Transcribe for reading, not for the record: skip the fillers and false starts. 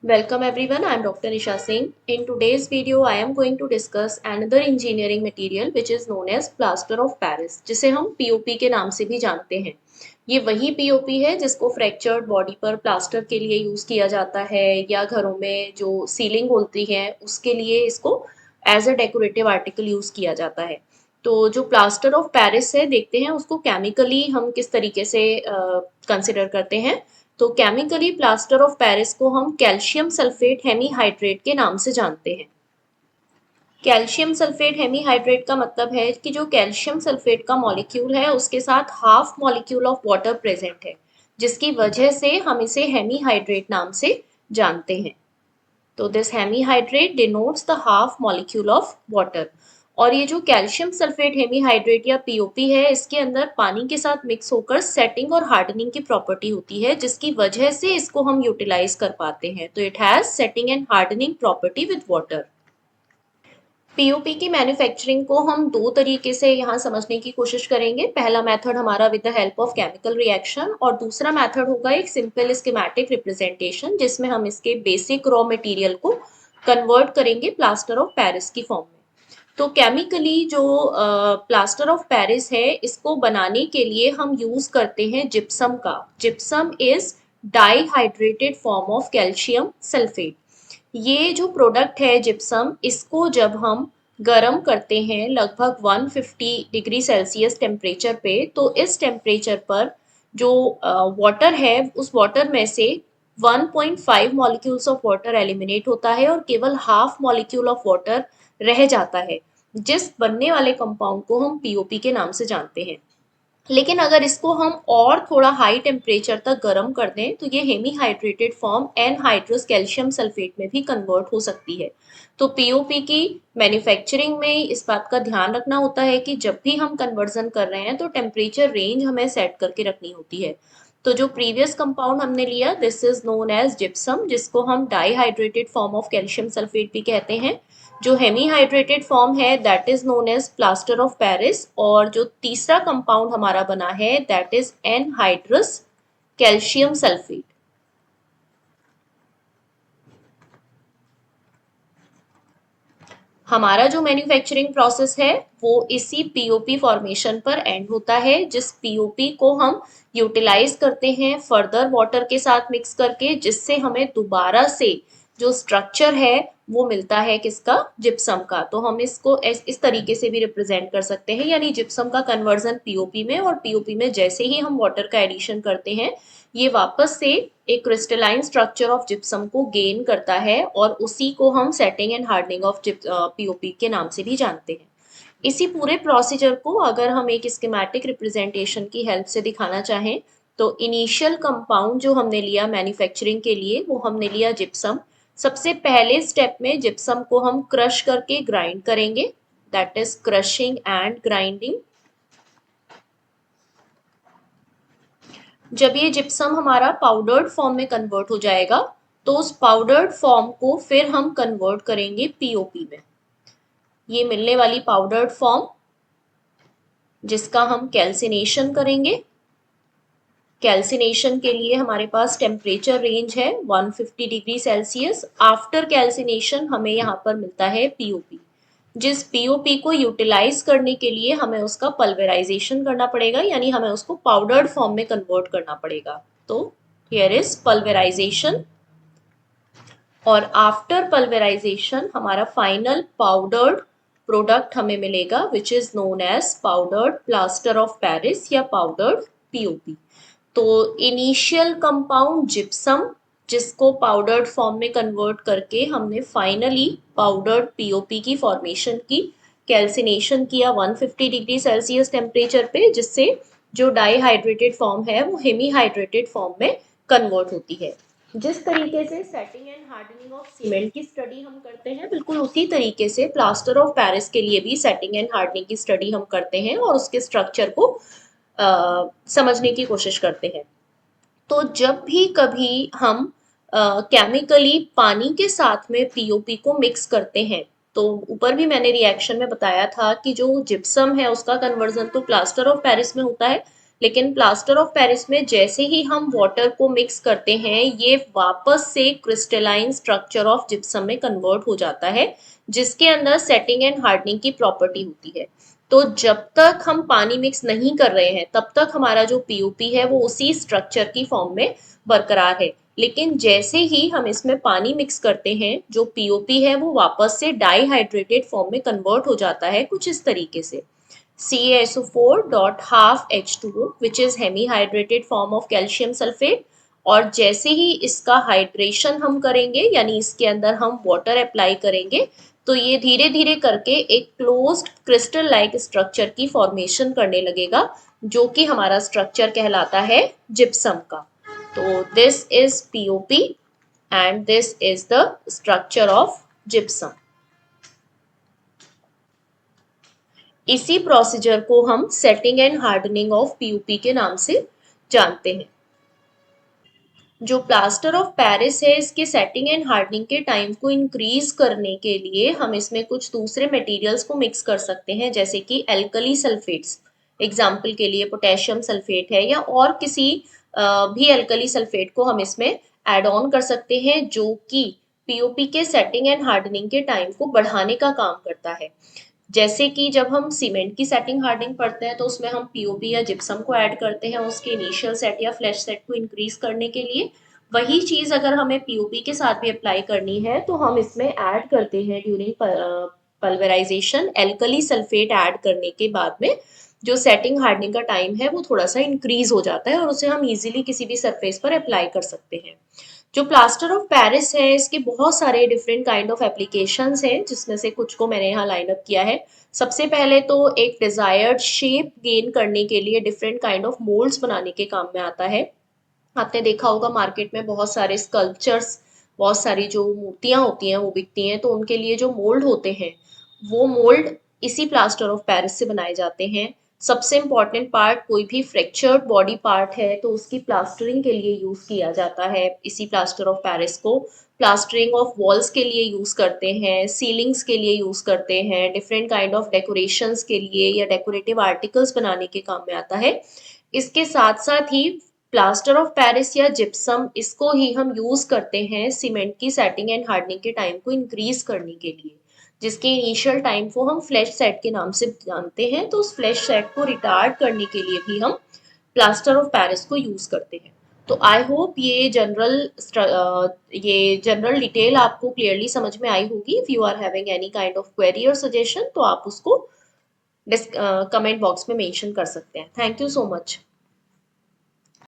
Welcome everyone, I am Dr. Isha Singh. In today's video, I am going to discuss another engineering material which is known as plaster of Paris, जिसे हम POP के नाम से भी जानते हैं। ये वही POP है जिसको फ्रैक्चर्ड बॉडी पर प्लास्टर के लिए यूज़ किया जाता है या घरों में जो सीलिंग होती है उसके लिए इसको as a decorative article use किया जाता है। तो जो प्लास्टर ऑफ पेरिस है देखते हैं उसको केमिकली हम किस तरीके से कंसिडर करते हैं। तो केमिकली प्लास्टर ऑफ पेरिस को हम कैल्शियम सल्फेट हेमीहाइड्रेट के नाम से जानते हैं। कैल्शियम सल्फेट हेमीहाइड्रेट का मतलब है कि जो कैल्शियम सल्फेट का मॉलिक्यूल है उसके साथ half molecule of water present है, जिसकी वजह से हम इसे हेमीहाइड्रेट नाम से जानते हैं। तो this hemihydrate denotes the half molecule of water. और ये जो कैल्शियम सल्फेट हेमीहाइड्रेट या पीओपी है इसके अंदर पानी के साथ मिक्स होकर सेटिंग और हार्डनिंग की प्रॉपर्टी होती है, जिसकी वजह से इसको हम यूटिलाइज कर पाते हैं। तो it has setting and hardening property with water. POP की मैन्युफैक्चरिंग को हम दो तरीके से यहाँ समझने की कोशिश करेंगे। पहला मेथड हमारा with the help of chemical reaction और दूसरा मेथड होगा एक सिंपल स्कीमेटिक रिप्रेजेंटेशन, जिसमें हम इसके बेसिक रॉ मटेरियल को कन्वर्ट करेंगे प्लास्टर ऑफ पेरिस की फॉर्म में। तो केमिकली जो प्लास्टर ऑफ पेरिस है इसको बनाने के लिए हम यूज करते हैं जिप्सम का। Gypsum is dihydrated form of calcium sulphate. ये जो प्रोडक्ट है जिप्सम, इसको जब हम गर्म करते हैं लगभग 150 डिग्री सेल्सियस टेम्परेचर पे, तो इस टेम्परेचर पर जो वाटर है उस वाटर में से 1.5 मॉलिक्यूल्स ऑफ वाटर एलिमिनेट होता है और केवल हाफ मॉलिक्यूल ऑफ वाटर रह जाता है, जिस बनने वाले कंपाउंड को हम पीओपी के नाम से जानते हैं। लेकिन अगर इसको हम और थोड़ा हाई टेम्परेचर तक गर्म कर दें तो ये हेमीहाइड्रेटेड फॉर्म एनहाइड्रस कैल्शियम सल्फेट में भी कन्वर्ट हो सकती है। तो पीओपी की मैन्युफैक्चरिंग में इस बात का ध्यान रखना होता है कि जब भी हम कन्वर्जन कर रहे हैं तो टेम्परेचर रेंज हमें सेट करके रखनी होती है। तो जो प्रीवियस कंपाउंड हमने लिया this is known as gypsum, जिसको हम dihydrated form of calcium sulphate भी कहते हैं। जो हेमीहाइड्रेटेड फॉर्म है that is known as plaster of Paris, और जो तीसरा कंपाउंड हमारा बना है that is anhydrous calcium sulphate. हमारा जो मैन्युफैक्चरिंग प्रोसेस है वो इसी पीओपी फॉर्मेशन पर एंड होता है, जिस पीओपी को हम यूटिलाइज करते हैं फर्दर वाटर के साथ मिक्स करके, जिससे हमें दोबारा से जो स्ट्रक्चर है वो मिलता है किसका, जिप्सम का। तो हम इसको इस तरीके से भी रिप्रेजेंट कर सकते हैं, यानी जिप्सम का कन्वर्जन पीओपी में, और पीओपी में जैसे ही हम वाटर का एडिशन करते हैं ये वापस से एक क्रिस्टलाइन स्ट्रक्चर ऑफ जिप्सम को गेन करता है, और उसी को हम setting and hardening of POP के नाम से भी जानते हैं। इसी पूरे प्रोसीजर को अगर हम एक स्कीमेटिक रिप्रेजेंटेशन की हेल्प से दिखाना चाहें तो इनिशियल कंपाउंड जो हमने लिया मैन्युफैक्चरिंग के लिए वो हमने लिया जिप्सम। सबसे पहले स्टेप में जिप्सम को हम क्रश करके ग्राइंड करेंगे, that is crushing and grinding. जब ये जिप्सम हमारा पाउडर्ड फॉर्म में कन्वर्ट हो जाएगा तो उस पाउडर्ड फॉर्म को फिर हम कन्वर्ट करेंगे पीओपी में। ये मिलने वाली पाउडर्ड फॉर्म जिसका हम कैल्सिनेशन करेंगे। कैल्सिनेशन के लिए हमारे पास टेम्परेचर रेंज है 150 डिग्री सेल्सियस। आफ्टर कैल्सिनेशन हमें यहाँ पर मिलता है पीओपी, जिस पीओपी को यूटिलाइज करने के लिए हमें उसका पल्वेराइजेशन करना पड़ेगा, यानी हमें उसको पाउडर्ड फॉर्म में कन्वर्ट करना पड़ेगा। तो हियर इज पल्वेराइजेशन, और आफ्टर पल्वेराइजेशन हमारा फाइनल पाउडर्ड प्रोडक्ट हमें मिलेगा which is known as powdered plaster of Paris या पाउडर्ड पीओपी। तो इनिशियल कंपाउंड जिप्सम, जिसको पाउडर्ड फॉर्म में कन्वर्ट करके हमने फाइनली पाउडर्ड पीओपी की फॉर्मेशन की, कैल्सिनेशन किया 150 डिग्री सेल्सियस टेम्परेचर पे, जिससे जो डाईहाइड्रेटेड फॉर्म है वो हेमीहाइड्रेटेड फॉर्म में कन्वर्ट होती है। जिस तरीके से setting and hardening of cement की स्टडी हम करते हैं बिल्कुल उसी तरीके से प्लास्टर ऑफ पेरिस के लिए भी सेटिंग एंड हार्डनिंग की स्टडी हम करते हैं और उसके स्ट्रक्चर को समझने की कोशिश करते हैं। तो जब भी कभी हम केमिकली पानी के साथ में पीओपी को मिक्स करते हैं, तो ऊपर भी मैंने रिएक्शन में बताया था कि जो जिप्सम है उसका कन्वर्जन तो प्लास्टर ऑफ पेरिस में होता है, लेकिन प्लास्टर ऑफ पेरिस में जैसे ही हम वाटर को मिक्स करते हैं ये वापस से क्रिस्टलाइन स्ट्रक्चर ऑफ जिप्सम में कन्वर्ट हो जाता है, जिसके अंदर सेटिंग एंड हार्डनिंग की प्रॉपर्टी होती है। तो जब तक हम पानी मिक्स नहीं कर रहे हैं तब तक हमारा जो पीओपी है वो उसी स्ट्रक्चर की फॉर्म में बरकरार है, लेकिन जैसे ही हम इसमें पानी मिक्स करते हैं जो पीओपी है वो वापस से डाईहाइड्रेटेड फॉर्म में कन्वर्ट हो जाता है कुछ इस तरीके से, CaSO4 dot half H2O which is hemihydrated form of calcium sulfate। और जैसे ही इसका हाइड्रेशन हम करेंगे यानी इसके अंदर हम वाटर अप्लाई करेंगे तो ये धीरे धीरे करके एक क्लोज्ड क्रिस्टल लाइक स्ट्रक्चर की फॉर्मेशन करने लगेगा, जो कि हमारा स्ट्रक्चर कहलाता है जिप्सम का। तो this is POP and this is the structure of gypsum. इसी प्रोसीजर को हम setting and hardening of PUP के नाम से जानते हैं। जो प्लास्टर ऑफ पेरिस है इसके सेटिंग एंड हार्डनिंग के टाइम को इंक्रीज करने के लिए हम इसमें कुछ दूसरे मटेरियल्स को मिक्स कर सकते हैं, जैसे कि एल्कली सल्फेट्स। एग्जाम्पल के लिए पोटेशियम सल्फेट है या और किसी भी एल्कली सल्फेट को हम इसमें एड ऑन कर सकते हैं, जो कि पीओपी के सेटिंग एंड हार्डनिंग के टाइम को बढ़ाने का काम करता है। जैसे कि जब हम सीमेंट की सेटिंग हार्डनिंग पढ़ते हैं तो उसमें हम पीओपी या जिप्सम को ऐड करते हैं उसके इनिशियल सेट या फ्लैश सेट को इंक्रीज करने के लिए। वही चीज अगर हमें पीओपी के साथ भी अप्लाई करनी है तो हम इसमें ऐड करते हैं during pulverisation alkali sulphate add करने के बाद में जो सेटिंग हार्डनिंग का टाइम है वो थोड़ा सा इंक्रीज हो जाता है और उसे हम इजीली किसी भी सरफेस पर अप्लाई कर सकते हैं। जो प्लास्टर ऑफ पेरिस है इसके बहुत सारे डिफरेंट काइंड ऑफ एप्लीकेशंस हैं, जिसमें से कुछ को मैंने यहाँ लाइन अप किया है। सबसे पहले तो एक डिजायर्ड शेप गेन करने के लिए डिफरेंट काइंड ऑफ मोल्ड्स बनाने के काम में आता है। आपने देखा होगा मार्केट में बहुत सारे स्कल्पचर्स, बहुत सारी जो मूर्तियां होती हैं वो बिकती हैं, तो उनके लिए जो मोल्ड होते हैं वो मोल्ड इसी प्लास्टर ऑफ पेरिस से बनाए जाते हैं। सबसे इम्पॉर्टेंट पार्ट, कोई भी फ्रैक्चर्ड बॉडी पार्ट है तो उसकी प्लास्टरिंग के लिए यूज किया जाता है इसी प्लास्टर ऑफ पेरिस को। प्लास्टरिंग ऑफ वॉल्स के लिए यूज करते हैं, सीलिंग्स के लिए यूज करते हैं, डिफरेंट काइंड ऑफ डेकोरेशंस के लिए या डेकोरेटिव आर्टिकल्स बनाने के काम में आता है। इसके साथ साथ ही प्लास्टर ऑफ पेरिस या जिप्सम इसको ही हम यूज करते हैं सीमेंट की सेटिंग एंड हार्डनिंग के टाइम को इंक्रीज करने के लिए, जिसके इनिशियल टाइम को हम फ्लैश सेट के नाम से जानते हैं। तो उस फ्लैश सेट को रिटार्ड करने के लिए भी हम प्लास्टर ऑफ पेरिस को यूज करते हैं। तो आई होप ये जनरल डिटेल आपको क्लियरली समझ में आई होगी। If you are having any kind of query और सजेशन तो आप उसको कमेंट बॉक्स में मेंशन कर सकते हैं। Thank you so much.